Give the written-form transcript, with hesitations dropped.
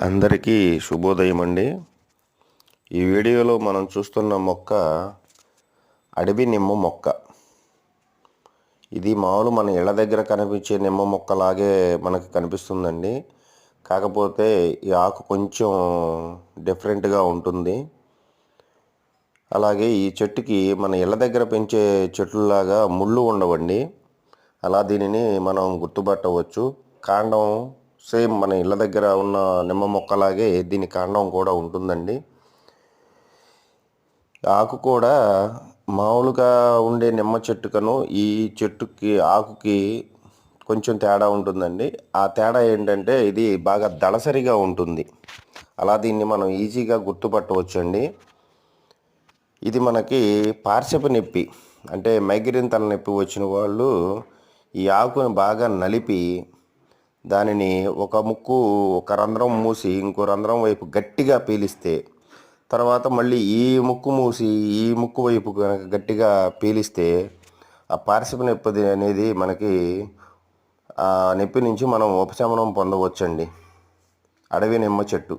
అందరికీ శుభోదయం అండి. ఈ వీడియోలో మనం చూస్తున్న మొక్క అడవి నిమ్మ మొక్క. ఇది మామూలు మన ఇళ్ళ దగ్గర కనిపించే నిమ్మ మొక్కలాగే మనకు కనిపిస్తుందండి. కాకపోతే ఈ ఆకు కొంచెం డిఫరెంట్గా ఉంటుంది. అలాగే ఈ చెట్టుకి మన ఇళ్ళ దగ్గర పెంచే చెట్లులాగా ముళ్ళు ఉండవండి. అలా దీనిని మనం గుర్తుపట్టవచ్చు. కాండం సేమ్ మన ఇళ్ళ దగ్గర ఉన్న నిమ్మ మొక్కలాగే దీని కాండం కూడా ఉంటుందండి. ఆకు కూడా మామూలుగా ఉండే నిమ్మ చెట్టుకను ఈ చెట్టుకి ఆకుకి కొంచెం తేడా ఉంటుందండి. ఆ తేడా ఏంటంటే ఇది బాగా దళసరిగా ఉంటుంది. అలా దీన్ని మనం ఈజీగా గుర్తుపట్టవచ్చండి. ఇది మనకి పార్శ్వపు నొప్పి అంటే మైగ్రేన్ తలనొప్పి వచ్చిన వాళ్ళు ఈ ఆకుని బాగా నలిపి దానిని ఒక రంధ్రం మూసి ఇంకో రంధ్రం వైపు గట్టిగా పీలిస్తే, తర్వాత మళ్ళీ ఈ ముక్కు మూసి ఈ ముక్కు వైపు కనుక గట్టిగా పీలిస్తే ఆ పార్శ్వపు నొప్పి అనేది మనకి ఆ నొప్పి నుంచి మనం ఉపశమనం పొందవచ్చండి. అడవి నిమ్మ చెట్టు.